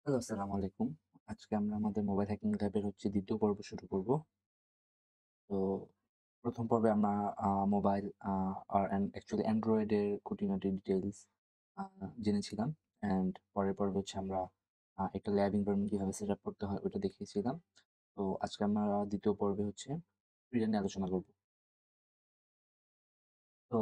Hello, আসসালামু আলাইকুম। আজকে আমরা আমাদের মোবাইল হ্যাকিং ল্যাবের ২য় পর্ব শুরু করব। তো ১ম পর্বে আমরা মোবাইল আর অ্যাকচুয়ালি Android এর খুঁটিনাটি ডিটেইলস আ জেনেছিলাম। পরের পর্বে হচ্ছে আমরা একটা ল্যাব এনভায়রনমেন্ট কিভাবে সেটআপ করতে হয় ওইটা দেখিয়েছিলাম। তো আজকে আমরা ২য় পর্বে হচ্ছে ফ্রিডা নিয়ে আলোচনা করব। তো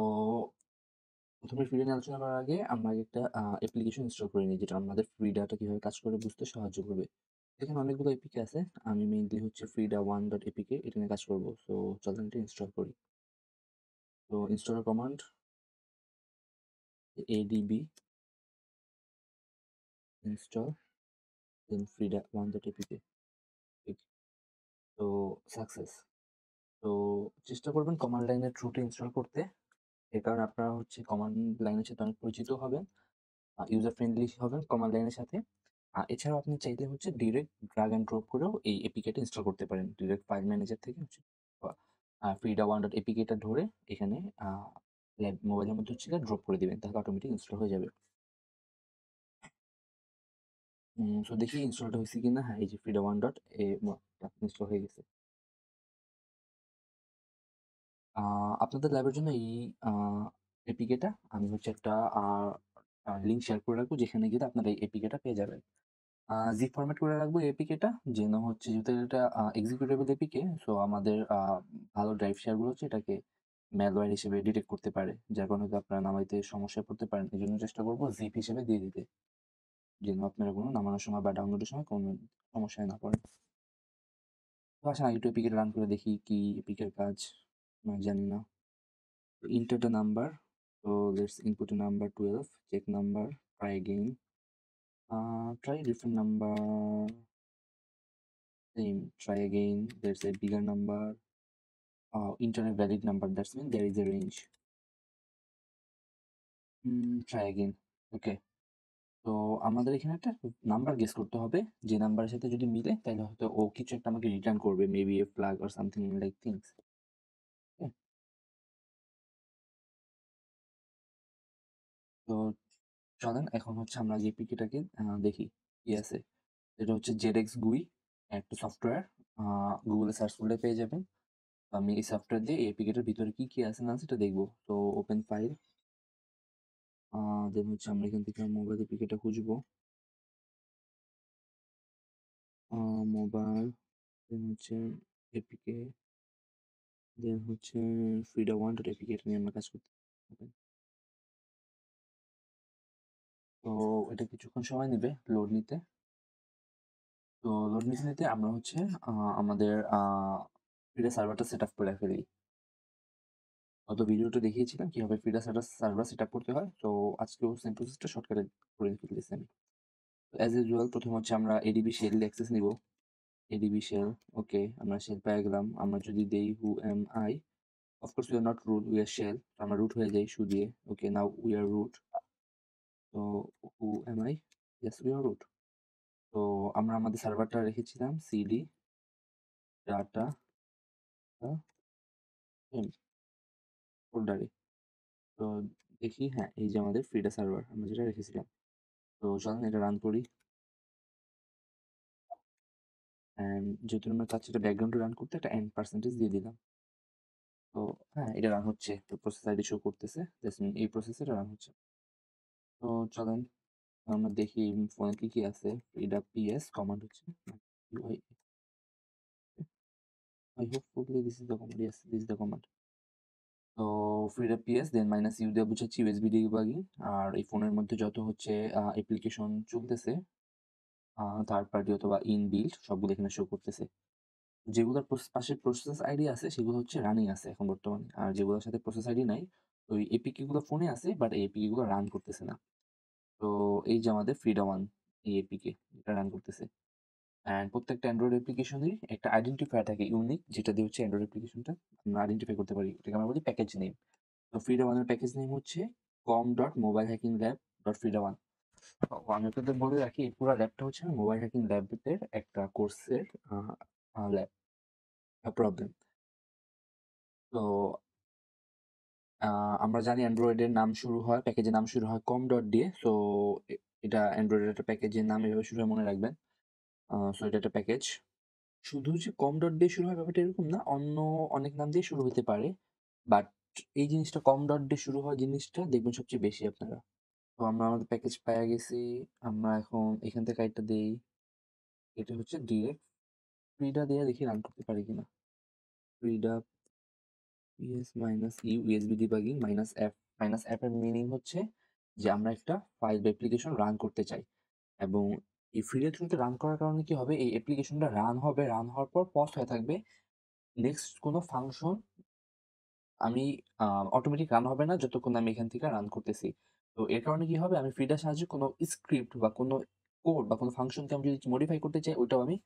১ম এ ফ্রিডা নিয়ে আলোচনা করার আগে আমরা আগে একটা অ্যাপ্লিকেশন ইনস্টল করে নিই, যেটা আমাদের ফ্রিডাটা কিভাবে কাজ করে বুঝতে সাহায্য করবে। এখানে অনেকগুলো এপিকে আছে। আমি মেইনলি হচ্ছে frida1.apk এটা নিয়ে কাজ করব। সো চলেন এটা ইনস্টল করি। তো installer command adb install then frida1.apk, ঠিক। তো সাকসেস। তো চেষ্টা করবেন কমান্ড লাইনের থ্রুতে ইনস্টল করতে। এর কারণে আপনারা হচ্ছে কমান্ড লাইনের সাথে অনেক পরিচিত হবেন, ইউজার ফ্রেন্ডলি হবেন কমান্ড লাইনের সাথে। এছাড়াও আপনি চাইলে হচ্ছে ডিরেক্ট ড্রাগ অ্যান্ড ড্রপ করেও এই এপিকেটা ইনস্টল করতে পারেন। ডিরেক্ট ফাইল ম্যানেজার থেকে হচ্ছে frida1.apk টা ধরে এখানে আ ল্যাব মোবাইলের মধ্যে হচ্ছে গিয়ে ড্রপ করে দিবেন। তাহলে অটোমেটিক ইনস্টল হয়ে যাবে। সো দেখি ইনস্টলটা হইছে কিনা। হ্যাঁ, এই যে frida1.a ইনস্টল হয়ে গেছে। আ আপনাদের ল্যাবের জন্য এই আ এপিকেটা আমি হচ্ছে একটা আ আ লিঙ্ক শেয়ার করে রাখবো, যেখানে গেলে আপনারা এই এপিকেটা পেয়ে যাবেন। জিপ ফরম্যাট করে রাখবো এই এপিকেটা, যেন হচ্ছে যেহেতু এটা এক্সিকিউটেবল এপিকে, সো আমাদের ভালো ড্রাইভ শেয়ার গুলো হচ্ছে এটাকে ম্যালওয়্যার হিসেবে ডিটেক্ট করতে পারে। যার কারণে হয়তো আপনারা নামাইতে সমস্যায় পড়তে পারেন। এজন্য চেষ্টা করব জিপ হিসেবে দিয়ে দিতে। যেন আপনারা কোনো নামানোর সময় বা ডাউনলোডের সময় কোনো সমস্যায় না পড়েন। তো আসেন আগে একটু এপিকে রান করে দেখি কি এপিকের কাজ। জানি না। Enter the number. So let's input a number 12. Check number. Try again. Try a different number. Same. Try again. There's a bigger number. Enter a valid number. That's mean there is a range. Try again. Okay. তো আমাদের এখানে একটা number guess করতে হবে। যে নাম্বারের সাথে যদি মিলে তাহলে হয়তো ও কিছু একটা আমাকে রিটার্ন করবে। Maybe a flag or something like things. Okay? তো চলেন এখন হচ্ছে আমরা যে এপিকেটাকে দেখি কি আছে। এটা হচ্ছে ZX GUI, একটা সফটওয়্যার। গুগলে সার্চ করলে পেয়ে যাবেন। তো আমি এই সফটওয়্যার দিয়ে এই এপিকেটার ভিতরে কি আছে না আছে এটা দেখবো। তো ওপেন ফাইল, দেন হচ্ছে আমরা এখান থেকে মোবাইল এপিকেটা খুঁজবো। মোবাইল, দেন হচ্ছে এপিকে, দেন হচ্ছে frida1.apk, এটা নিয়ে আমরা কাজ করতে হবে। তো এটা কিছুক্ষণ সময় নেবে লোড নিতে। তো লোড নিতে নিতে আমরা হচ্ছে আমাদের ফ্রিডা সার্ভারটা সেট আপ করে ফেলি। গত ভিডিওতে দেখিয়েছিলাম কিভাবে ফ্রিডা সার্ভার সেট আপ করতে হয়। তো আজকেও সেম প্রসেসটা শর্টকাটে করে ফেলতেছি আমি। অ্যাজ ইউজুয়াল প্রথম হচ্ছে আমরা এডিবি শেল অ্যাক্সেস নিব। এডিবি শেল, ওকে, আমরা শেল পেয়ে গেলাম। আমরা যদি দেই who am I, of course we are not root, we are shell. আমরা রুট হয়ে যাই শু দিয়ে। Okay, now we are root. তো who am I, yes we are root. তো আমরা আমাদের সার্ভারটা রেখেছিলাম সিডি ডাটা এম ফোল্ডারে। তো দেখি, হ্যাঁ, এই যে আমাদের ফ্রিডা সার্ভার আমরা যেটা রেখেছিলাম। তো চলেন এটা রান করি। যেহেতু আমরা চাচ্ছি এটা ব্যাকগ্রাউন্ডে রান করতে, একটা এন্ড পার্সেন্টেজ দিয়ে দিলাম। তো হ্যাঁ, এটা রান হচ্ছে। তো প্রসেস আইডি শো করতেছে। দ্যাটস মিন এই প্রসেসে এটা রান হচ্ছে। তো চলেন আমরা দেখি ফোনে কি আছে। এটা পিএস কমান্ড হচ্ছে। I hopefully this is the command. Yes, this is the command. তো Frida PS then minus U দিয়ে বুঝাচ্ছি ইউএসবি ডিবাগিং। আর এই ফোনের মধ্যে যত হচ্ছে অ্যাপ্লিকেশন চলতেছে, থার্ড পার্টি অথবা ইনবিল্ট, সবগুলো এখানে শো করতেছে। যেগুলোর পাশে প্রসেস আইডি আছে সেগুলো হচ্ছে রানিং আছে এখন বর্তমানে। আর যেগুলোর সাথে প্রসেস আইডি নাই, ওই এপিকে গুলো ফোনে আছে বাট এই এপিকে গুলো রান করতেছে না। তো এই যে আমাদের ফ্রিডা1 এই এপিকে এটা রান করতেছে। প্রত্যেকটা অ্যান্ড্রয়েড অ্যাপ্লিকেশনেরই একটা আইডেন্টিফায়ার থাকে ইউনিক, যেটা দিয়ে হচ্ছে অ্যান্ড্রয়েড অ্যাপ্লিকেশনটা আমরা আইডেন্টিফাই করতে পারি। এটাকে আমরা বলি প্যাকেজ নেম। তো ফ্রিডা1 এর প্যাকেজ নেম হচ্ছে com.mobilehackinglab.frida1। আমি আপনাদের বলে রাখি এই পুরো ল্যাবটা হচ্ছে মোবাইল হ্যাকিং ল্যাবের একটা কোর্সের ল্যাব প্রবলেম। তো আমরা জানি অ্যান্ড্রয়েডের নাম শুরু হয়, প্যাকেজের নাম শুরু হয় কম ডট দিয়ে। সো এটা অ্যান্ড্রয়েডের একটা প্যাকেজের নাম এভাবে শুরু হয় মনে রাখবেন। সো এটা একটা প্যাকেজ। শুধু যে কম ডট দিয়ে শুরু হয় ব্যাপারটা এরকম না। অন্য অনেক নাম দিয়ে শুরু হতে পারে। বাট এই জিনিসটা কম ডট দিয়ে শুরু হওয়া জিনিসটা দেখবেন সবচেয়ে বেশি আপনারা। তো আমরা আমাদের প্যাকেজ পাইয়া গেছি। আমরা এখন এখান থেকে আরেকটা দেই। এটা হচ্ছে ডিরেক্ট ফ্রিডা দিয়ে দেখি রান করতে পারি কিনা। Frida PS minus U USB debugging minus F. Minus F এর মিনিং হচ্ছে যে আমরা একটা ফাইল বা অ্যাপ্লিকেশন রান করতে চাই। এবং এই ফ্রিডা থ্রুতে রান করার কারণে কি হবে? এই অ্যাপ্লিকেশনটা রান হবে, রান হওয়ার পর পজ হয়ে থাকবে। নেক্সট কোনো ফাংশন আমি অটোমেটিক রান হবে না যতক্ষণ আমি এখান থেকে রান করতেছি। তো এর কারণে কি হবে? আমি ফ্রিডার সাহায্যে কোনো স্ক্রিপ্ট বা কোনো কোড বা কোনো ফাংশনকে আমি যদি মডিফাই করতে চাই ওইটাও আমি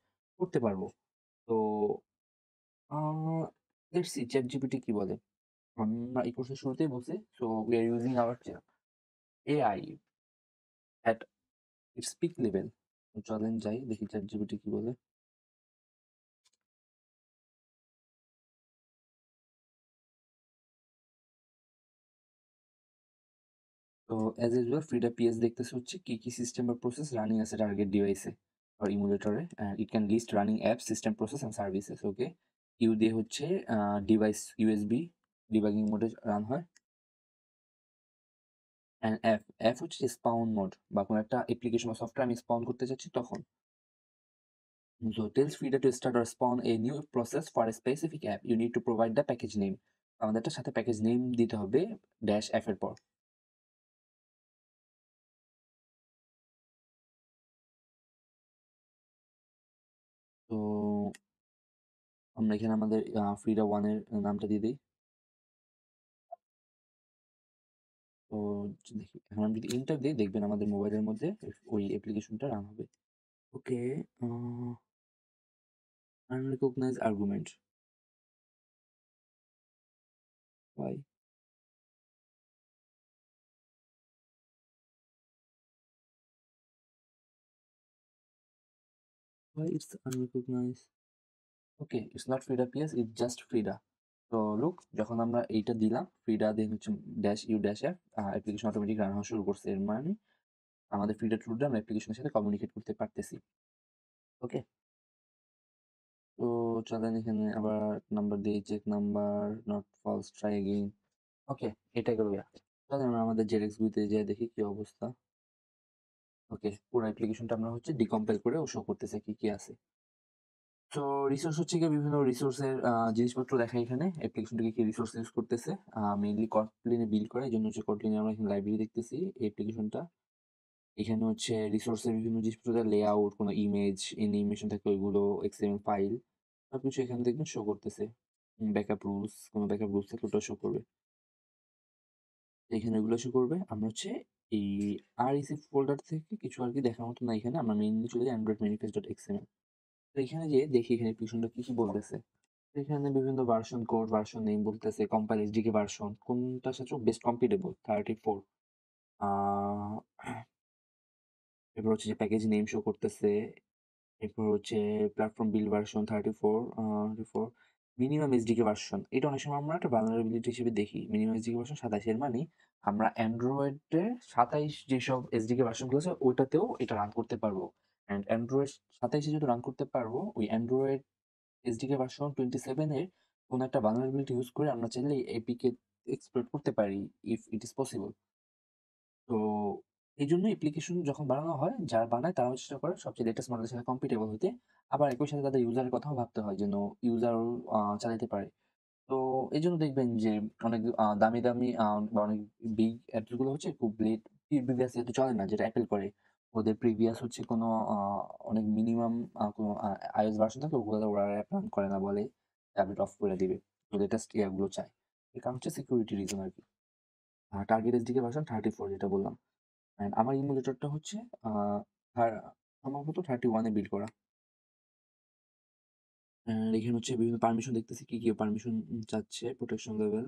করতে পারবো। তো আ লেটস সি ChatGPT কি বলে? আমরা এই কোর্সের শুরুতেই বলছি, so we are using our AI at its peak level. তো চলেন যাই দেখি ChatGPT কি বলে। তো অ্যাজ ইউজুয়াল ফ্রিডা পিএস দেখতেছে হচ্ছে কি, কি সিস্টেম বা প্রসেস রানিং আছে টার্গেট ডিভাইসে or ইমুলেটরে। It can list running apps, system process and services. Okay? U দিয়ে হচ্ছে ডিভাইস ইউএসবি ডিবাগিং মোডে রান হয়। অ্যান্ড এফ, এফ হচ্ছে স্পাউন মোড বা কোনো একটা অ্যাপ্লিকেশন বা সফটওয়্যার আমি স্পাউন করতে চাচ্ছি তখন। So tells Frida to start or spawn a new process for a specific app. You need to provide the package name. আমাদেরটার সাথে প্যাকেজ নেম দিতে হবে ড্যাশ এফ এর পর। তো আমরা এখানে আমাদের ফ্রিডা 1 এর নামটা দিয়ে দেই। তো দেখি এখন আমি যদি এন্টার দেই দেখবেন আমাদের মোবাইলের মধ্যে ওই অ্যাপ্লিকেশনটা রান হবে। Okay, uh unrecognized argument. Why? Why it's unrecognized? Okay, it's not Frida PS, it's just Frida. তো লুক যখন আমরা এইটা দিলাম ফ্রিডা দেন হচ্ছে dash U dash F application automatic run হওয়া শুরু করছে। এর মানে আমাদের ফ্রিডা থ্রুটা আমরা অ্যাপ্লিকেশনের সাথে কমিউনিকেট করতে পারতেছি। ওকে? তো চলেন এখানে আবার নাম্বার দিই, check number not false try again. Okay, এটা গেল গিয়া। চলেন আমরা আমাদের জেডএক্স তে যেয়ে দেখি কি অবস্থা। ওকে, পুরো অ্যাপ্লিকেশনটা আমরা হচ্ছে ডিকম্পাইল করে শো করতেছে কি, কি আছে। তো রিসোর্স হচ্ছে গিয়ে বিভিন্ন রিসোর্সের জিনিসপত্র দেখায় এখানে। অ্যাপ্লিকেশনটাকে কি রিসোর্স ইউজ করতেছে। মেইনলি Kotlin এ বিল্ড করে। এজন্য হচ্ছে Kotlin এ আমরা এখানে লাইব্রেরি দেখতেছি এই অ্যাপ্লিকেশনটা। এখানে হচ্ছে রিসোর্সের বিভিন্ন জিনিসপত্র লেআউট, কোনো ইমেজ, অ্যানিমেশন থাকলে ওইগুলো, এক্সএমএল ফাইল সবকিছু এখানে দেখবেন শো করতেছে। ব্যাকআপ রুলস, কোনো ব্যাকআপ রুলস থাকলে ওটাও শো করবে। এখানে ওগুলো শো করবে। আমরা হচ্ছে এই REC ফোল্ডার থেকে কিছু আরকি দেখার মতো না এখানে। আমরা মেইনলি চলে যাই Android manifest.xml। তো এখানে যেয়ে দেখি এখানে অ্যাপ্লিকেশনটা কি, কি বলতেছে। এখানে বিভিন্ন ভার্সন কোড, ভার্সন নেম বলতেছে, কম্পাইল এসডিকে ভার্সন কোনটার সাথে বেস্ট কম্পিটেবল 34। আ এরপর হচ্ছে যে প্যাকেজ নেম শো করতেছে। এরপর হচ্ছে platform build version 34 minimum SDK version. এটা অনেক সময় আমরা একটা ভালনারেবিলিটি হিসেবে দেখি। মিনিমাম এসডিকে ভার্সন ২৭ এর মানে আমরা অ্যান্ড্রয়েডে ২৭ যেসব এসডিকে ভার্সনগুলো আছে ওইটাতেও এটা রান করতে পারবো। অ্যান্ড অ্যান্ড্রয়েড ২৭ এ যেহেতু রান করতে পারবো, ওই অ্যান্ড্রয়েড এসডিকে ভার্সন 27 এর কোনো একটা ভালনারেবিলিটি ইউজ করে আমরা চাইলে এই এপিকে এক্সপ্লয়েট করতে পারি ইফ ইট ইস পসিবল। তো এইজন্য অ্যাপ্লিকেশন যখন বানানো হয়, যারা বানায় তারাও চেষ্টা করে সবচেয়ে লেটেস্ট মডেলের সাথে কম্পিটেবল হইতে। আবার একই সাথে তাদের ইউজারের কথাও ভাবতে হয় যেন ইউজার চালাইতে পারে। তো এইজন্য দেখবেন যে অনেক দামি, দামি বা অনেক বিগ অ্যাপস গুলো হচ্ছে খুব প্রিভিয়াস যেহেতু চলে না যেটা অ্যাপেল করে। ওদের প্রিভিয়াস হচ্ছে কোনো অনেক মিনিমাম কোনো iOS ভার্সন থাকে ওগুলো ওরা অ্যাপ রান করে না বলে ট্যাবলেট অফ করে দিবে। তো লেটেস্ট ইয়াগুলো চায়। এর কারণ হচ্ছে সিকিউরিটি রিজন আরকি। টার্গেট এসডিকে ভার্সন 34 যেটা বললাম। অ্যান্ড আমার ইমুলেটরটা হচ্ছে আ থার সম্ভবত 31 এ বিল্ড করা। অ্যান্ড এখানে হচ্ছে বিভিন্ন পারমিশন দেখতেছি কি, কি পারমিশন চাচ্ছে প্রোটেকশন লেভেল।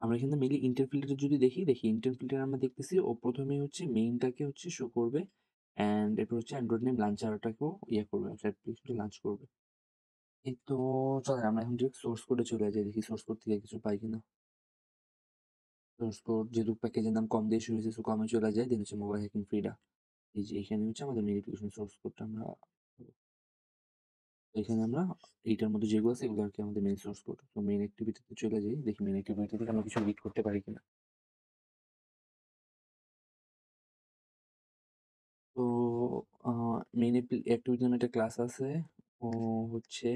আমরা এখানে মেইনলি ইন্টার ফিল্টার যদি দেখি ইন্টার ফিল্টার আমরা দেখতেছি ও ১ম এ হচ্ছে মেইনটাকে হচ্ছে শো করবে। অ্যান্ড এরপর হচ্ছে অ্যান্ড্রয়েড নেম লাঞ্চারটাকেও ইয়ে করবে, অ্যাপ্লিকেশনটা লাঞ্চ করবে। এই তো চলেন আমরা এখন ডিরেক্ট সোর্স কোডে চলে যাই দেখি সোর্স কোড থেকে কিছু পাই কিনা। সোর্স কোড যেহেতু প্যাকেজের নাম কম দিয়ে শুরু হয়েছে, সো কমে চলে যায়। দেন হচ্ছে মোবাইল হ্যাকিং ফ্রিডা। এই যে এখানে হচ্ছে আমাদের মেইন অ্যাপ্লিকেশন সোর্স কোডটা আমরা এখানে আমরা এইটার মধ্যে যেগুলো আছে এগুলো আরকি আমাদের মেইন সোর্স কোড। তো মেইন অ্যাক্টিভিটিতে চলে যাই। দেখি মেইন অ্যাক্টিভিটি থেকে আমরা কিছু রিড করতে পারি কিনা। তো আ মেইন অ্যাক্টিভিটি নামে একটা ক্লাস আছে। ও হচ্ছে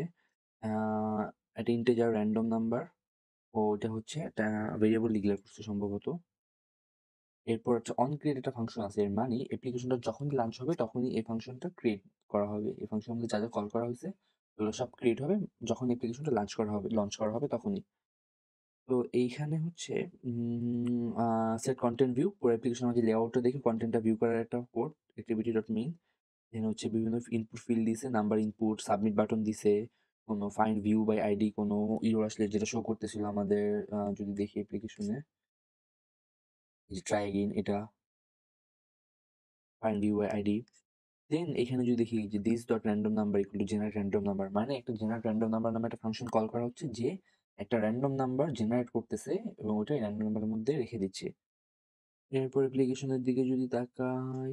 আ একটা ইন্টিজার র‍্যান্ডম নাম্বার। ওটা হচ্ছে একটা ভেরিয়েবল ডিক্লেয়ার করছে সম্ভবত। এরপর হচ্ছে অনক্রিয়েট একটা ফাংশন আছে। এর মানে অ্যাপ্লিকেশনটা যখনই লঞ্চ হবে তখনই এই ফাংশনটা ক্রিয়েট করা হবে। এই ফাংশনের মধ্যে যা কল করা হইছে ওগুলো সব ক্রিয়েট হবে যখন অ্যাপ্লিকেশনটা লঞ্চ করা হবে তখনই। তো এইখানে হচ্ছে সেট কনটেন্ট ভিউ পুরো অ্যাপ্লিকেশনের মধ্যে লেআউটটা দেখে কনটেন্টটা ভিউ করার একটা কোড activity.main দেন হচ্ছে বিভিন্ন ইনপুট ফিল্ড দিছে, নাম্বার ইনপুট, সাবমিট বাটন দিছে, কোনো ফাইন্ড ভিউ বাই আইডি কোনো ইরর আসলে যেটা শো করতেছিল আমাদের যদি দেখি অ্যাপ্লিকেশনে এই যে ট্রাই এগেইন এটা ফাইন্ড ভিউ বাই আইডি। দেন এখানে যদি দেখি যে this dot random number equal to generate random number মানে একটা generate random number নামে একটা ফাংশন কল করা হচ্ছে যে একটা র‍্যান্ডম নাম্বার জেনারেট করতেছে এবং ওটা র‍্যান্ডম নাম্বারের মধ্যে রেখে দিচ্ছে। এরপর অ্যাপ্লিকেশনের দিকে যদি তাকাই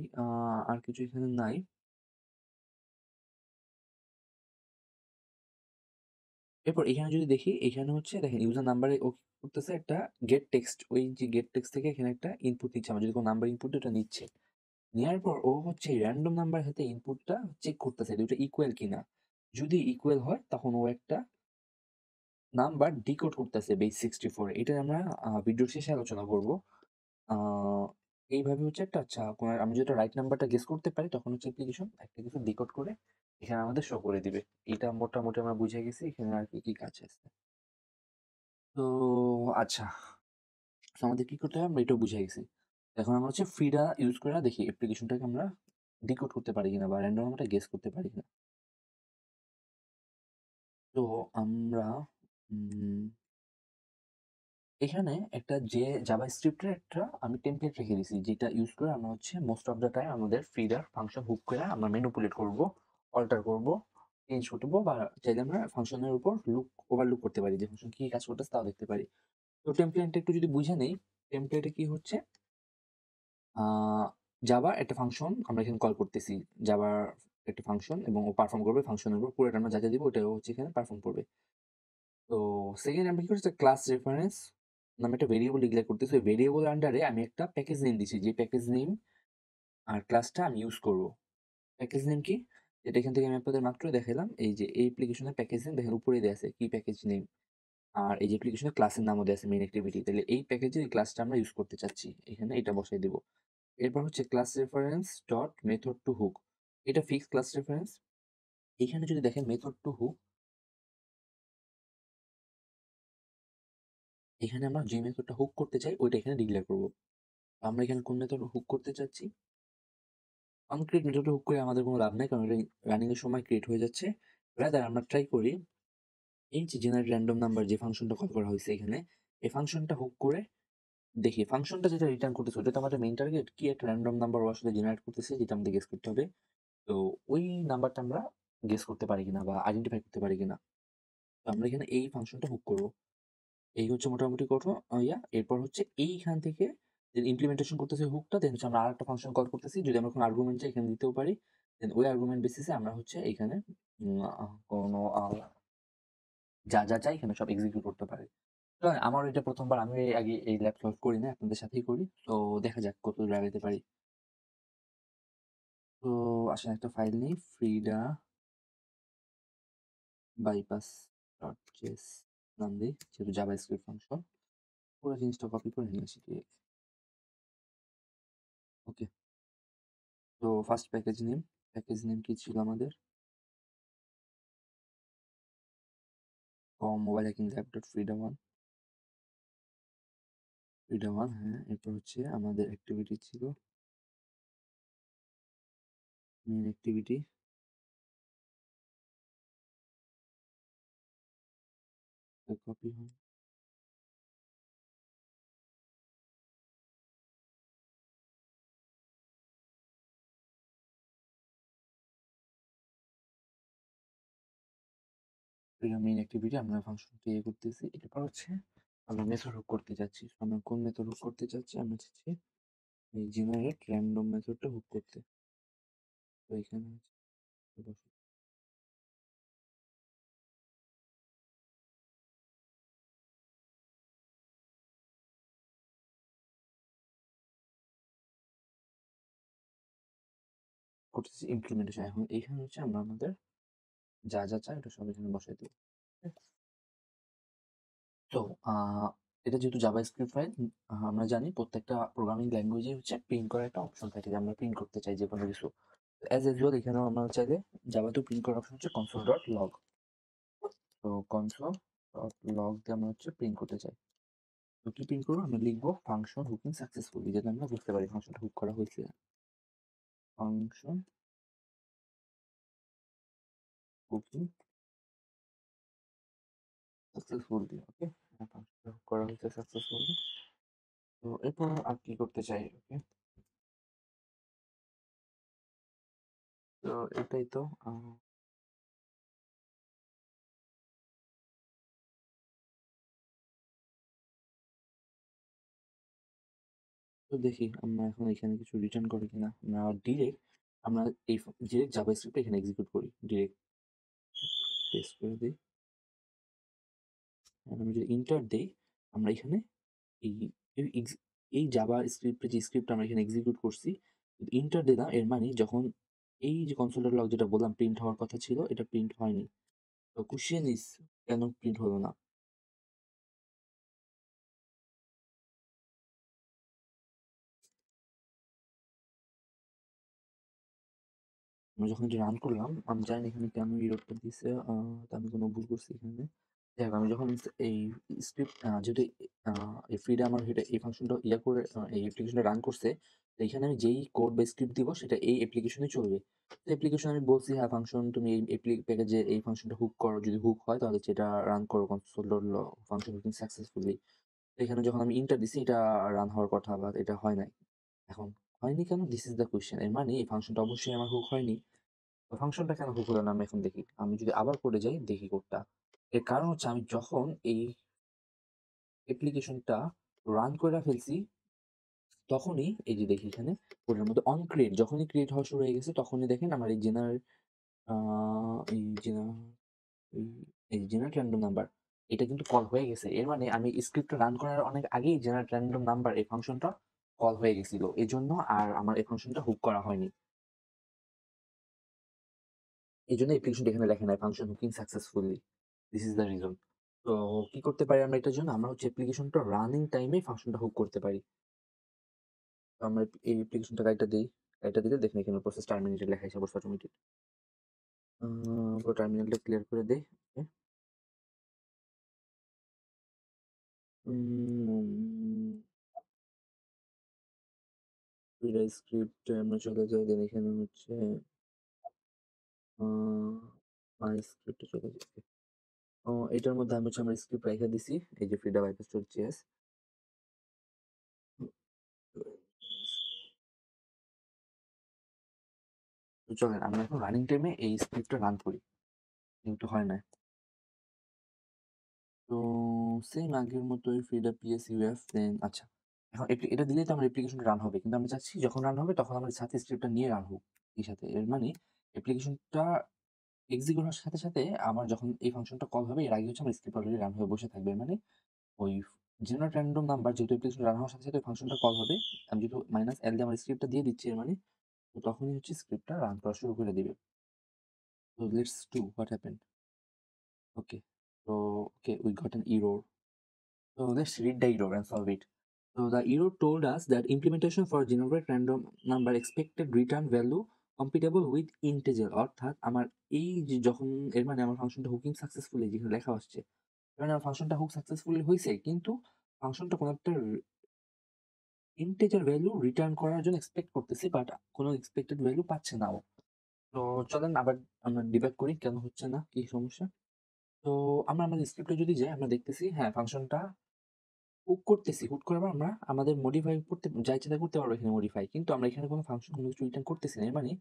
আর কিছু এখানে নাই। এরপর এখানে যদি দেখি এখানে হচ্ছে দেখেন ইউজার নাম্বারে ও কি করতেছে একটা গেট টেক্সট ওই যে গেট টেক্সট থেকে এখানে একটা ইনপুট নিচ্ছে। আমরা যদি কোনো নাম্বার ইনপুট দিই ওটা নিচ্ছে। নেওয়ার পর ও হচ্ছে র‍্যান্ডম নাম্বারের সাথে ইনপুটটা চেক করতেছে ২ টা ইকুয়াল কিনা। যদি ইকুয়াল হয় তখন ও একটা নাম্বার ডিকোড করতেছে বেস 64 এটা আমরা ভিডিওর শেষে আলোচনা করব। আ এইভাবে হচ্ছে একটা আচ্ছা আমি যদি রাইট নাম্বারটা গেস করতে পারি তখন হচ্ছে অ্যাপ্লিকেশন একটা কিছু ডিকোড করে এখানে আমাদের শো করে দিবে। এটা মোটামুটি আমরা বুঝে গেছি এখানে আর কি কাজ আছে। তো আচ্ছা, সো আমাদের কি করতে হবে আমরা এটাও বুঝে গেছি। এখন আমরা হচ্ছে ফ্রিডা ইউজ করে দেখি অ্যাপ্লিকেশনটাকে আমরা ডিকোড করতে পারি কিনা বা র‍্যান্ডম নাম্বারটা গেস করতে পারি কিনা। তো আমরা উম এখানে একটা যে জাভাস্ক্রিপ্টের একটা আমি টেমপ্লেট রেখে দিছি যেটা ইউজ করে আমরা হচ্ছে মোস্ট অফ দ্যা টাইম আমাদের ফিডার ফাংশন হুক করে আমরা ম্যানিপুলেট করব, অল্টার করব, চেঞ্জ করব বা চাইলে আমরা ফাংশনের উপর ওভারলুক করতে পারি যে ফাংশন কি কাজ করতেছে তাও দেখতে পারি। তো টেমপ্লেটটা একটু যদি বুঝে নেই, টেমপ্লেটে কি হচ্ছে আ জাভা একটা ফাংশন আমরা এখানে কল করতেছি। জাভার একটা ফাংশন এবং ও পারফর্ম করবে ফাংশনের উপর পুরোটা আমরা যা দিব ওটাও হচ্ছে এখানে পারফর্ম করবে। তো সেকেন্ড আমরা কি করছি ক্লাস রেফারেন্স নামে একটা ভেরিয়েবল ডিক্লেয়ার করতেছি। ওই ভেরিয়েবল আন্ডারে আমি একটা প্যাকেজ নেম দিছি। যে প্যাকেজ নেম আর ক্লাসটা আমি ইউজ করব। প্যাকেজ নেম কি? যেটা এখান থেকে আমি আপনাদের মাত্র দেখাইলাম। এই যে এই অ্যাপ্লিকেশনের প্যাকেজ নেম দেখেন উপরেই দেয়া আছে কি প্যাকেজ নেম। আর এই যে অ্যাপ্লিকেশনের ক্লাসের নামও দেয়া আছে মেইন অ্যাক্টিভিটি। তাহলে এই প্যাকেজে এই ক্লাসটা আমরা ইউজ করতে চাচ্ছি। এখানে এটা বসাই দিব। এরপর হচ্ছে class reference dot method two hook. এটা ফিক্সড ক্লাস রেফারেন্স। এখানে যদি দেখেন মেথড টু হুক এখানে আমরা যে মেথডটা হুক করতে চাই ওইটা এখানে ডিক্লেয়ার করব। আমরা এখানে কোন মেথড হুক করতে চাচ্ছি? অনক্রিয়েট মেথডে হুক করে আমাদের কোনো লাভ নাই। কারণ এটা রানিং এর সময় ক্রিয়েট হয়ে যাচ্ছে। রাদার আমরা ট্রাই করি এই যে জেনারেট র‍্যান্ডম নাম্বার যে ফাংশনটা কল করা হইছে এখানে, এই ফাংশনটা হুক করে দেখি ফাংশনটা যেটা রিটার্ন করতেছে ওটা তো আমাদের মেইন টার্গেট। কি একটা র‍্যান্ডম নাম্বার ও আসলে জেনারেট করতেছে যেটা আমাদের গেস করতে হবে। তো ওই নাম্বারটা আমরা গেস করতে পারি কিনা বা আইডেন্টিফাই করতে পারি কিনা। তো আমরা এখানে এই ফাংশনটা হুক করব। এই হচ্ছে মোটামুটি এরপর হচ্ছে এইখান থেকে যে ইমপ্লিমেন্টেশন করতেছি হুকটা দেন হচ্ছে আমরা আরেকটা ফাংশন কল করতেছি। যদি আমরা কোনো আর্গুমেন্ট চাই এখানে দিতেও পারি। দেন ওই আর্গুমেন্ট বেসিসে আমরা হচ্ছে এখানে উম আ কোনো যা চাই এখানে সব এক্সিকিউট করতে পারি। তো আমারও এটা ১ম বার আমি আগে এই ল্যাব সলভ করি নাই। আপনাদের সাথেই করি। তো দেখা যাক কতদূর আগাইতে পারি। তো আসেন একটা ফাইল নেই ফ্রিডা বাইপাস ডট জেএস নাম দেই। যেহেতু জাভাস্ক্রিপ্ট ফাংশন। পুরো জিনিসটা কপি করে নিয়ে আসি ডিরেক্ট। ওকে। তো ফার্স্ট প্যাকেজ নেম কি ছিল আমাদের? মোবাইল হ্যাকিং ল্যাব ডট ফ্রিডা1 হ্যাঁ, এরপর হচ্ছে আমাদের অ্যাক্টিভিটি ছিল মেইন অ্যাক্টিভিটি কপি হয়। ফ্রিডা মেইন অ্যাক্টিভিটি আমরা ফাংশনটি করতেছি। এরপর হচ্ছে আমরা মেথড হুক করতে যাচ্ছি। আমরা কোন মেথড হুক করতে চাচ্ছি? আমরা চাচ্ছি এই জেনারেট র‍্যান্ডম মেথডটা হুক করতে। তো এখানে বসো। করতেছি ইমপ্লিমেন্টেশন। এখন এইখানে হচ্ছে আমরা আমাদের যা চাই এটা সব এখানে বসাই দেব। তো এটা যেহেতু জাভাস্ক্রিপ্ট ফাইল, আমরা জানি প্রত্যেকটা প্রোগ্রামিং ল্যাঙ্গুয়েজে হচ্ছে প্রিন্ট করার একটা অপশন থাকে যে আমরা প্রিন্ট করতে চাই যেকোনো কিছু। অ্যাজ ইউজুয়াল এখানেও আমরা চাইলে জাভাতেও প্রিন্ট করার অপশন হচ্ছে console.log। তো console.log দিয়ে আমরা হচ্ছে প্রিন্ট করতে চাই। তো কি প্রিন্ট করবো? আমরা লিখবো ফাংশন হুকিং সাকসেসফুলি, যাতে আমরা বুঝতে পারি ফাংশনটা হুক করা হয়েছে। ফাংশন হুকিং সাকসেসফুলি, ওকে? ফাংশনটা হুক করা হয়েছে সাকসেসফুলি। তো এরপর আর কি করতে চাই? ওকে, তো এটাই তো। তো দেখি আমরা এখন এখানে কিছু রিটার্ন করি কিনা। আমরা ডিরেক্ট আমরা এই ডিরেক্ট জাভাস্ক্রিপ্ট এখানে এক্সিকিউট করি। ডিরেক্ট পেস্ট করে দিই। আর আমি যদি ইন্টার দেই, আমরা এখানে এই এই জাভাস্ক্রিপ্টের যে স্ক্রিপ্ট আমরা এখানে এক্সিকিউট করছি, ইন্টার দিলাম, এর মানে যখন এই যে কনসোলের লগ যেটা বললাম প্রিন্ট হওয়ার কথা ছিল, এটা প্রিন্ট হয়নি। তো কোয়েশ্চেন ইজ কেন প্রিন্ট হলো না? আমি যখন এটা রান করলাম, আমি জানি না এখানে কেন এররটা দিছে। তো আমি কোনো ভুল করছি এখানে। যাই হোক, আমি যখন এই স্ক্রিপ্ট যেহেতু এই ফ্রিডে আমার এটা এই ফাংশনটা ইয়া করে এই অ্যাপ্লিকেশনটা রান করছে, তো এখানে আমি যেই কোড বা স্ক্রিপ্ট দিব সেটা এই অ্যাপ্লিকেশনে চলবে। তো অ্যাপ্লিকেশন আমি বলছি, হ্যাঁ ফাংশন তুমি এই প্যাকেজে এই ফাংশনটা হুক করো, যদি হুক হয় তাহলে সেটা রান করো কনসোল ফাংশন হুকিং সাকসেসফুলি। এখানে যখন আমি ইন্টার দিছি এটা রান হওয়ার কথা, বা এটা হয় নাই। এখন হয়নি কেন? This is the question. এর মানে এই ফাংশনটা অবশ্যই আমার হুক হয়নি। তো ফাংশনটা কেন হুক হলো না আমি এখন দেখি। আমি যদি আবার কোডে যাই দেখি কোডটা। এর কারণ হচ্ছে আমি যখন এই অ্যাপ্লিকেশনটা রান কইরা ফেলছি, তখনই এই যে দেখি এখানে কোডের মধ্যে অন ক্রিয়েট যখনই ক্রিয়েট হওয়া শুরু হয়ে গেছে, তখনই দেখেন আমার এই জেনারেল আ এই জেনা এই এই জেনারেট র‍্যান্ডম নাম্বার এটা কিন্তু কল হয়ে গেছে। এর মানে আমি স্ক্রিপ্টটা রান করার অনেক আগেই জেনারেট র‍্যান্ডম নাম্বার এই ফাংশনটা কল হয়ে গেছিল। এজন্য আর আমার এই ফাংশনটা হুক করা হয়নি। এজন্য অ্যাপ্লিকেশনটা এখানে লেখে নাই function hooking successfully. This is the reason. তো কি করতে পারি আমরা এটার জন্য? আমরা হচ্ছে অ্যাপ্লিকেশনটা রানিং টাইমে ফাংশনটা হুক করতে পারি। তো আমরা এই অ্যাপ্লিকেশনটা গাইডটা দেই। গাইডটা দিলে দেখেন এখানে প্রসেস টার্মিনেটেড লেখা আছে, অবশ্য অটোমেটেড। পুরো টার্মিনালটা ক্লিয়ার করে দেই। ওকে। উম Jira স্ক্রিপ্ট এ আমরা চলে যাই। দেন এখানে হচ্ছে আ মাই স্ক্রিপ্টে চলে যাই। এটার মধ্যে আমি হচ্ছে আমার স্ক্রিপ্ট রাইখা দিছি। এই যে ফ্রিডা বাইপাস চলছে। তো চলেন আমরা এখন রানিং টাইমে এই স্ক্রিপ্টটা রান করি। যেহেতু হয় নাই। তো সেম আগের মতোই ফ্রিডা পিএস ইউএফ দেন আচ্ছা। এখন এটা দিলেই তো আমার অ্যাপ্লিকেশনটা রান হবে। কিন্তু আমি চাচ্ছি যখন রান হবে তখন আমার সাথে স্ক্রিপ্টটা নিয়ে রান হোক এই সাথে। এর মানে অ্যাপ্লিকেশনটা এক্সিকিউট হওয়ার সাথে আমার যখন এই ফাংশনটা কল হবে এর আগে হচ্ছে আমার স্ক্রিপ্ট অলরেডি রান হয়ে বসে থাকবে। এর মানে ওই জেনারেট র‍্যান্ডম নাম্বার যেহেতু অ্যাপ্লিকেশন রান হওয়ার সাথে ওই ফাংশনটা কল হবে। আমি যেহেতু -l দিয়ে আমার স্ক্রিপ্টটা দিয়ে দিচ্ছি, এর মানে তো তখনই হচ্ছে স্ক্রিপ্টটা রান করা শুরু করে দিবে। So let's do what happened. Okay. So okay, we got an error. So let's read the error and solve it. So the error told us that implementation for generate random number expected return value compatible with integer, অর্থাৎ আমার এই যে যখন এর মানে আমার ফাংশনটা hooking successfully যেখানে লেখা আসছে, মানে আমার ফাংশনটা হুক সাকসেসফুলি হইছে, কিন্তু ফাংশনটা কোনো একটা ইন্টিজার ভ্যালু রিটার্ন করার জন্য এক্সপেক্ট করতেছি, বাট কোনো এক্সপেক্টেড ভ্যালু পাচ্ছে না ও। তো চলেন আবার আমরা ডিবাগ করি কেন হচ্ছে না, কি সমস্যা। তো আমরা আমাদের স্ক্রিপ্টে যদি যাই আমরা দেখতেছি হ্যাঁ ফাংশনটা হুক করতেছি। হুক করার পর আমরা আমাদের মডিফাই করতে যা ইচ্ছা তাই করতে পারবো এখানে মডিফাই। কিন্তু আমরা এখানে কোনো ফাংশন কোনো কিছু রিটার্ন করতেছি না। এর মানে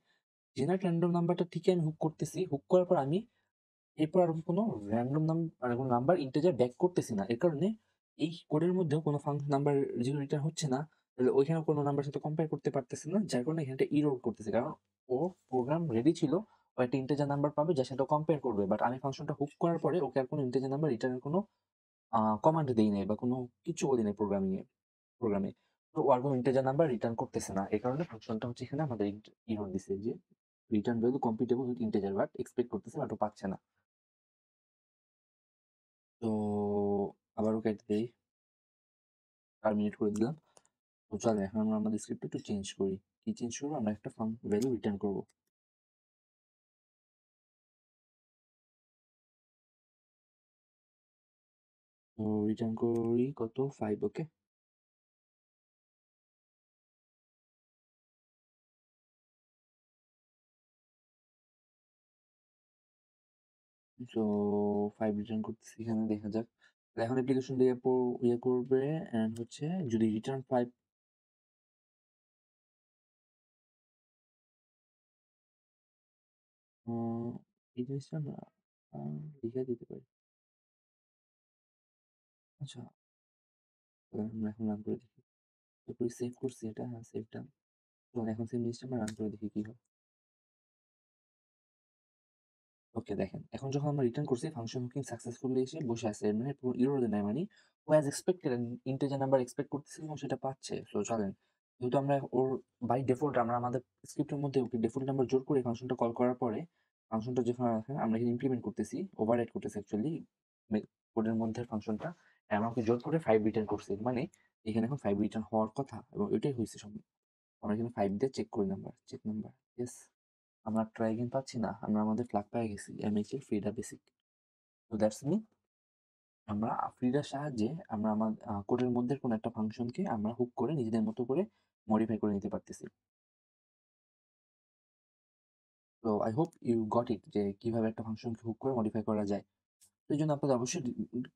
জেনারেট র‍্যান্ডম নাম্বারটা ঠিকই আমি হুক করতেছি। হুক করার পর আমি এরপর আর কোনো র‍্যান্ডম মানে কোনো নাম্বার ইন্টিজার ব্যাক করতেছি না। এর কারণে এই কোডের মধ্যেও কোনো নাম্বার যেগুলো রিটার্ন হচ্ছে না, তাহলে ওইখানে কোনো নাম্বার সাথে কম্পেয়ার করতে পারতেছে না, যার কারণে এখানে এরর করতেছে। কারণ ও প্রোগ্রাম রেডি ছিল, ও একটা ইন্টিজার নাম্বার পাবে যার সাথে কম্পেয়ার করবে। বাট আমি ফাংশনটা হুক করার পরে ওকে আর কোনো ইন্টিজার নাম্বার রিটার্নের কোনো কমান্ড দেই নাই বা কোনো কিছু বলি নাই প্রোগ্রামে। তো ও আর কোনো ইন্টিজার নাম্বার রিটার্ন করতেছে না। এই কারণে ফাংশনটা হচ্ছে এখানে আমাদের এরর দিছে যে return value compatible with integer, but expect করতেছে বাট ও পাচ্ছে না। তো আবারও কেটে দেই, টার্মিনেট করে দিলাম। তো চলো এখন আমরা আমাদের স্ক্রিপ্ট একটু চেঞ্জ করি। কি চেঞ্জ করবো? আমরা একটা ভ্যালু রিটার্ন করবো। তো রিটার্ন করি কত, 5। ওকে, তো 5 রিটার্ন করতেছি, এখানে দেখা যাক। এখন অ্যাপ্লিকেশন দিয়ে ইয়ে করবে, এন্ড হচ্ছে যদি রিটার্ন 5 এই জিনিসটা না লিখে দিতে পারি। আচ্ছা, তাহলে আমরা এখন রান করে দেখি। তারপরে সেভ করছি এটা, হ্যাঁ সেভটা। তো এখন সেম জিনিসটা আমরা রান করে দেখি কি হয়। ওকে, দেখেন এখন যখন আমরা রিটার্ন করছি ফাংশন হুকিং সাকসেসফুলি এসে বসে আছে, এর মানে পুরো এরর দেয় নাই, মানে ও as expected integer number expect করতেছিল এবং সেটা পাচ্ছে। সো চলেন, যেহেতু আমরা ওর বাই ডিফল্ট আমরা আমাদের স্ক্রিপ্টের মধ্যে ওকে ডিফল্ট নাম্বার জোর করে ফাংশনটা কল করার পরে ফাংশনটা যখন আমরা এখানে ইমপ্লিমেন্ট করতেছি, ওভাররাইড করতেছি অ্যাকচুয়ালি কোডের মধ্যে ফাংশনটা, আমরা ওকে জোর করে 5 রিটার্ন করছি, মানে এখানে এখন 5 রিটার্ন হওয়ার কথা এবং ওইটাই হয়েছে সব। আমরা এখানে 5 দিয়ে চেক করি নাম্বার, চেক নাম্বার, ইয়েস। আমরা ট্রাই এগেইন পাচ্ছি না, আমরা আমাদের ফ্ল্যাগ পেয়ে গেছি এমএইচএল ফ্রিডা বেসিক। তো দ্যাটস মি, আমরা ফ্রিডার সাহায্যে আমরা আমার কোডের মধ্যে কোনো একটা ফাংশনকে আমরা হুক করে নিজেদের মতো করে মডিফাই করে নিতে পারতেছি। তো I hope you got it যে কিভাবে একটা ফাংশনকে হুক করে মডিফাই করা যায়। তো এই জন্য আপনাদের অবশ্যই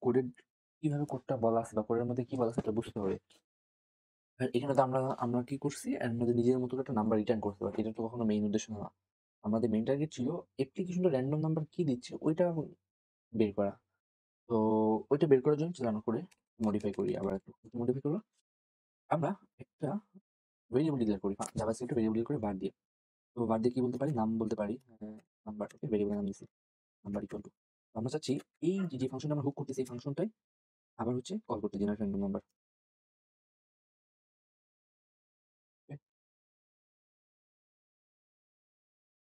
কোডের কিভাবে কোডটা বলা আছে বা কোডের মধ্যে কি বলা আছে এটা বুঝতে হবে। আর এখানে তো আমরা আমরা কি করছি, এর মধ্যে নিজের মতো করে একটা নাম্বার রিটার্ন করতে পারি, এটা তো কখনো মেইন উদ্দেশ্য না। আমাদের মেইন টার্গেট ছিল অ্যাপ্লিকেশনটা র্যান্ডম নাম্বার কি দিচ্ছে ওইটা বের করা। তো ওইটা বের করার জন্য চালানো করে মডিফাই করি, আবার একটু মডিফাই করবো। আমরা একটা ভেরিয়েবল ডিক্লেয়ার করি, জাভাস্ক্রিপ্টে ভেরিয়েবল করে বার দিয়ে। তো বার দিয়ে কি বলতে পারি, নাম বলতে পারি, নাম্বারটাকে ভেরিয়েবলের নাম দিছি, নাম্বার ইকুয়াল টু। আমরা চাচ্ছি এই যে ফাংশনটা আমরা হুক করতেছি এই ফাংশনটাই আবার হচ্ছে কল করতে জেনারেট র্যান্ডম নাম্বার।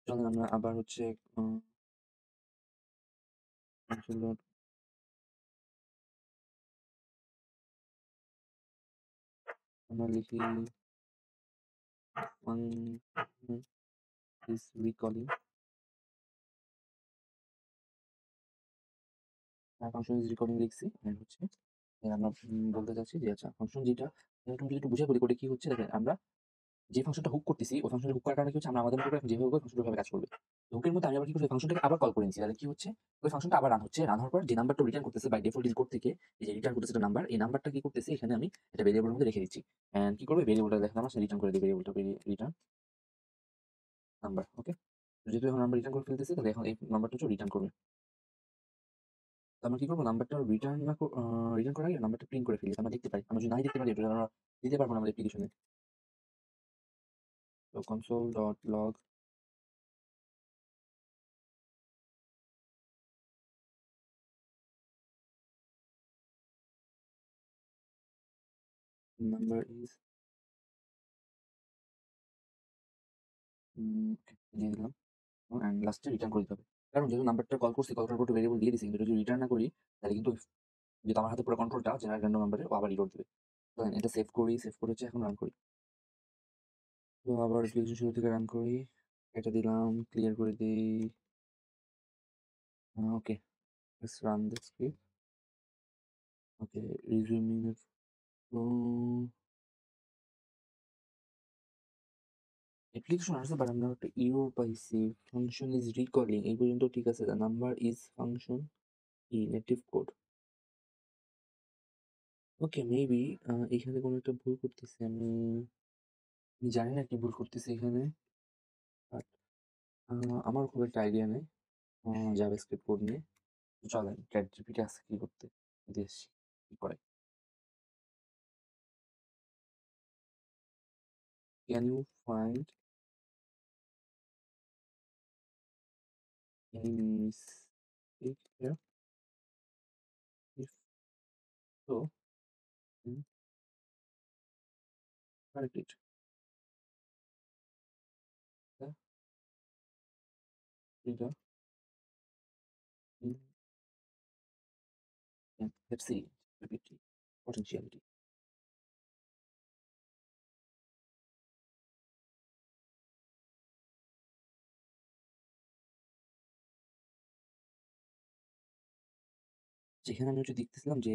চলেন আমরা আবার হচ্ছে console dot- আমরা লিখি function is recalling, function is recalling লিখছি, এন্ড হচ্ছে আমরা বলতে চাচ্ছি যে আচ্ছা ফাংশন যেটা, তুমি যদি একটু বুঝে বলি কোডে কি হচ্ছে দেখেন। আমরা যে ফাংশনটা হুক করতেছি ওই ফাংশনটা হুক করার কারণে কি হচ্ছে, আমরা আমাদের মতো করে যেভাবে করবো ফাংশনটা ওইভাবে কাজ করবে। তো হুকের মধ্যে আমি আবার কি করছি, ফাংশনটাকে আবার কল করে নিচ্ছি, তাহলে কি হচ্ছে ওই ফাংশনটা আবার রান হচ্ছে, রান হওয়ার পর যে নাম্বারটা রিটার্ন করতেছে বাই ডিফল্ট কোড থেকে, এই যে রিটার্ন করতেছে একটা নাম্বার, এই নাম্বারটা কি করতেছে এখানে আমি একটা ভেরিয়েবলের মধ্যে রেখে দিচ্ছি। এন্ড কি করবে, ভেরিয়েবলটা দেখেন আমার রিটার্ন করে দিই, ভেরিয়েবলটা রিটার্ন নাম্বার। ওকে, যেহেতু এখন আমরা রিটার্ন করে ফেলতেছি তাহলে এখন এই নাম্বারটা হচ্ছে রিটার্ন করবে। তো আমরা কি করবো, নাম্বারটা রিটার্ন না রিটার্ন করার আগে নাম্বারটা প্রিন্ট করে ফেলি, আমরা দেখতে পাই। আমরা যদি নাই দেখতে পারি এটা আমরা দিতে পারবো না আমাদের অ্যাপ্লিকেশনে। তো console dot log number is দিয়ে দিলাম, অ্যান্ড লাস্টে রিটার্ন করে দিতে হবে। কারণ যেহেতু নাম্বারটা কল করছি, কল করার পর ভেরিয়েবল দিয়ে দিছি, কিন্তু যদি রিটার্ন না করি তাহলে কিন্তু যেহেতু আমার হাতে পুরো কন্ট্রোলটা জেনারেট র্যান্ডম নাম্বারে ও আবার রিলোড দেবে। তো এটা সেভ করি, সেভ করে হচ্ছে এখন রান করি। তো আবার অ্যাপ্লিকেশন শুরু থেকে রান করি, এটা দিলাম, ক্লিয়ার করে দিই। Okay, let's run the script. Okay, resuming the flow, application আসছে বাট আমরা একটা ইরর পাইছি, ফাংশন ইজ রিকলিং এই পর্যন্ত ঠিক আছে, the number is function E native code. Okay, maybe এখানে কোনো একটা ভুল করতেছি আমি, আমি জানি না কি ভুল করতেছি এখানে, বাট আমার খুব একটা আইডিয়া নেই জাভাস্ক্রিপ্ট কোড নিয়ে। চলেন চ্যাট জিপিটি আছে কি করতে, দেখি কি করে। Can you find any mistake here? If so, then correct it. The reader in let's see ability, potentiality. যেখানে আমি হচ্ছে দেখতেছিলাম যে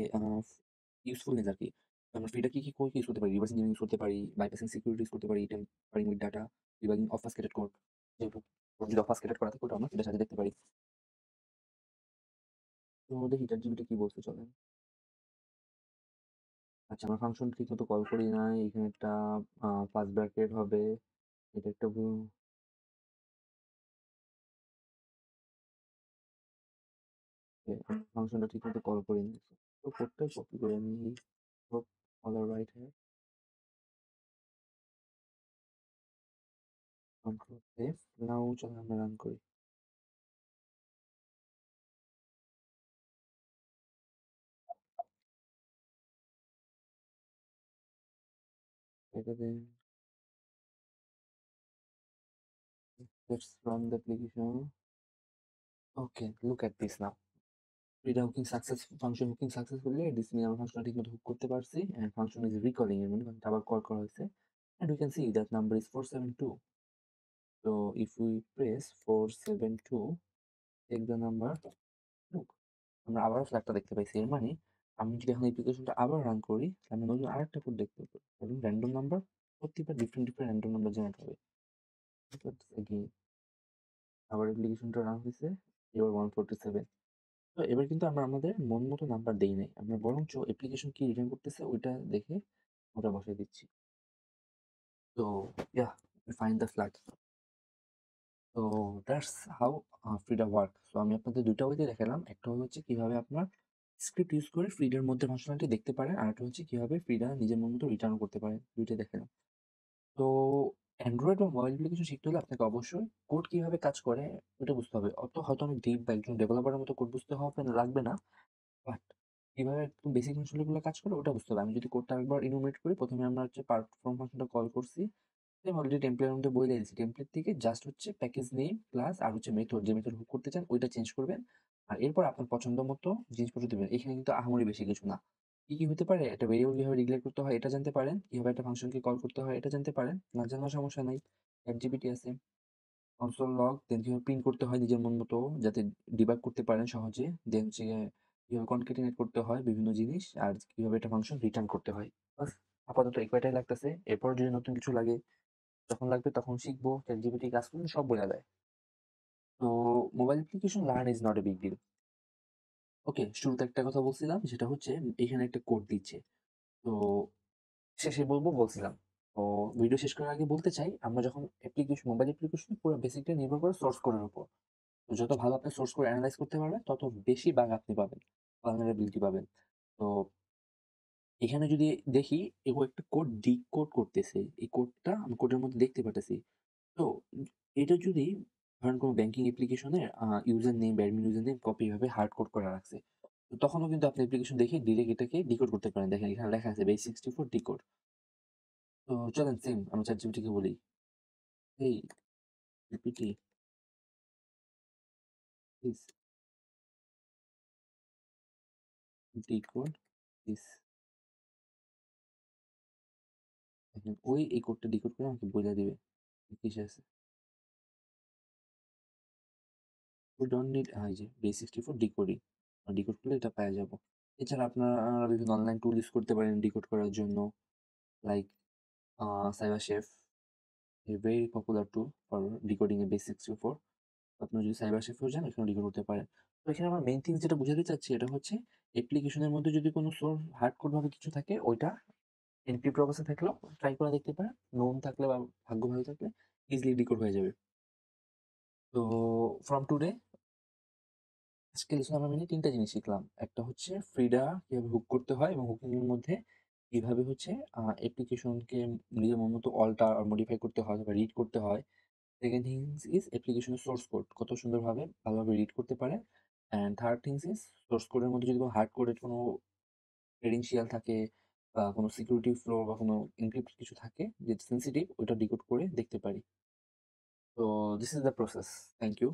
ইউজফুলনেস আরকি। আমরা ফ্রিটা কি কোড ইউজ করতে পারি? রিভার্স ইঞ্জিনিয়ারিং ইউজ করতে পারি, বাইপাসিং সিকিউরিটি ইউজ করতে পারি, tampering with data, debugging obfuscated code. যেহেতু কোড যদি অবফাস্কেটেড করা থাকে ওটা আমরা এটার সাথে দেখতে পারি। তো দেখি ChatGPT কি বলছে চলেন। আচ্ছা আমরা ফাংশন ঠিকমতো কল করি নাই। এখানে একটা ফার্স্ট ব্র্যাকেট হবে। এটা একটা ফাংশনটা ঠিকমতো কল করি নাই। তো কোডটাই কপি করে নিই। Hope all are right here. Control save. Now চলেন আমরা রান করি। এটাতে let's run the application. Okay, look at this now. Read hooking success function hooking successfully. This means আমরা ফাংশনটা ঠিকমতো হুক করতে পারছি and function is recalling এর মানে ফাংশনটা আবার কল করা হয়েছে and we can see that number is 472. So if we press 472, take the number. Look, আমরা আবারও ফ্ল্যাগটা দেখতে পাইছি। এর মানে আমি যদি এখন অ্যাপ্লিকেশনটা আবার রান করি তাহলে নতুন আরেকটা কোড দেখতে পাবো এবং র্যান্ডম নাম্বার প্রতিবার ডিফারেন্ট র্যান্ডম নাম্বার জেনারেট হবে। again আবার অ্যাপ্লিকেশনটা রান হয়েছে এবার 147। তো এবার কিন্তু আমরা আমাদের মন মতো নাম্বার দেই নাই। আমরা বরঞ্চ অ্যাপ্লিকেশন কি রিটার্ন করতেছে ওইটা দেখে ওটা বসায় দিচ্ছি। তো yeah, we find the flag. তো that's how Frida work. So আমি আপনাদের ২ টা ওয়েতে দেখালাম। একটা হচ্ছে কিভাবে আপনার স্ক্রিপ্ট ইউজ করে ফ্রিডার মধ্যে ফাংশনালিটি দেখতে পারেন। আরেকটা হচ্ছে কিভাবে ফ্রিডা নিজের মন মতো রিটার্ন করতে পারেন। ২ টাই দেখালাম। তো অ্যান্ড্রয়েড বা মোবাইল অ্যাপ্লিকেশন শিখতে হলে আপনাকে অবশ্যই কোড কিভাবে কাজ করে ওটা বুঝতে হবে। অত হয়তো অনেক ডিপ বা একজন ডেভেলপারের মতো কোড বুঝতে হবে লাগবে না। বাট কিভাবে একদম বেসিক ফাংশনগুলো কাজ করে ওটা বুঝতে হবে। আমি যদি কোডটা একবার ইনুমেরেট করি, ১ম এ আমরা হচ্ছে পারফর্ম ফাংশনটা কল করছি। আমি অলরেডি টেমপ্লেটের মধ্যে বলে দিয়েছি। টেমপ্লেট থেকে জাস্ট হচ্ছে প্যাকেজ নেম ক্লাস আর হচ্ছে মেথড, যে মেথড হুক করতে চান ওইটা চেঞ্জ করবেন। আর এরপর আপনার পছন্দ মতো জিনিসপত্র দিবেন। এখানে কিন্তু আহামরি বেশি কিছু না। কি, কি হতে পারে? একটা ভেরিয়েবল কিভাবে ডিক্লেয়ার করতে হয় এটা জানতে পারেন। কিভাবে একটা ফাংশনকে কল করতে হয় এটা জানতে পারেন। না জানলেও সমস্যা নাই। ChatGPT আছে। কনসোল লগ, দেন কিভাবে প্রিন্ট করতে হয় নিজের মন মতো যাতে ডিবাগ করতে পারেন সহজে। দেন হচ্ছে গিয়ে কিভাবে কনক্যাটিনেট করতে হয় বিভিন্ন জিনিস আর কিভাবে একটা ফাংশন রিটার্ন করতে হয়। বাস আপাতত এই কয়টাই লাগতেছে। এরপর যদি নতুন কিছু লাগে যখন লাগবে তখন শিখবো। ChatGPT কাজ করলে সব বইলা দেয়। তো mobile application learn is not a big deal. Okay, শুরুতে একটা কথা বলছিলাম সেটা হচ্ছে এখানে একটা কোড দিচ্ছে। তো শেষে বলবো বলছিলাম। তো ভিডিও শেষ করার আগে বলতে চাই আমরা যখন মোবাইল অ্যাপ্লিকেশন পুরো বেসিকটা নির্ভর করে সোর্স কোডের উপর। তো যত ভালো আপনি সোর্স কোড এনালাইজ করতে পারবেন তত বেশি বাগ আপনি পাবেন, ভালনারেবিলিটি পাবেন। তো এখানে যদি দেখি ও একটা কোড ডিকোড করতেছে। এই কোডটা আমি কোডের মধ্যে দেখতে পারতেছি। তো এটা যদি ধরেন কোনো ব্যাংকিং অ্যাপ্লিকেশনের ইউজার নেম বা অ্যাডমিন ইউজার নেম কপি ভাবে হার্ড কোড করা রাখছে। তো তখনও কিন্তু আপনি অ্যাপ্লিকেশন দেখে ডিরেক্ট এটাকে ডিকোড করতে পারেন। দেখেন এখানে লেখা আছে base64 ডিকোড। তো চলেন সেম আমি ChatGPT কে বলি, "Hey GPT please decode this." দেখেন ওই এই কোডটা ডিকোড করে আমাকে বইলা দিবে কিসে আছে। We don't need এই যে base64 decoding। ডিকোড করলে এটা পাওয়া যাবো। এছাড়া আপনারা বিভিন্ন অনলাইন টুল ইউজ করতে পারেন ডিকোড করার জন্য। Like CyberChef a very popular tool for decoding a base64. আপনারা যদি সাইবারশেফেও যান এখানেও ডিকোড করতে পারেন। তো এখানে আমার মেইন থিংস যেটা বুঝাতে চাচ্ছি এটা হচ্ছে অ্যাপ্লিকেশনের মধ্যে যদি কোনো সোর্স হার্ডকোর ভাবে কিছু থাকে ওইটা এনক্রিপ্ট অবস্থায় থাকলেও ট্রাই করে দেখতে পারেন। নোন থাকলে বা ভাগ্য ভালো থাকলে ইজিলি ডিকোড হয়ে যাবে। তো ফ্রম টুডে আজকে লেসনে আমরা মেইনলি ৩ টা জিনিস শিখলাম। একটা হচ্ছে ফ্রিডা কিভাবে হুক করতে হয় এবং হুকিং এর মধ্যে কিভাবে হচ্ছে অ্যাপ্লিকেশনকে নিজের মন মতো অল্টার আর মডিফাই করতে হয় বা রিড করতে হয়। সেকেন্ড থিংস ইজ অ্যাপ্লিকেশনের সোর্স কোড কত সুন্দরভাবে ভালোভাবে রিড করতে পারে। And third things is source কোডের মধ্যে যদি কোনো হার্ড কোডের কোনো ক্রেডেনশিয়াল থাকে বা কোনো সিকিউরিটি ফ্লো বা কোনো এনক্রিপ্ট কিছু থাকে যেটা সেনসিটিভ ওইটা ডিকোড করে দেখতে পারি। তো this is the process. Thank you.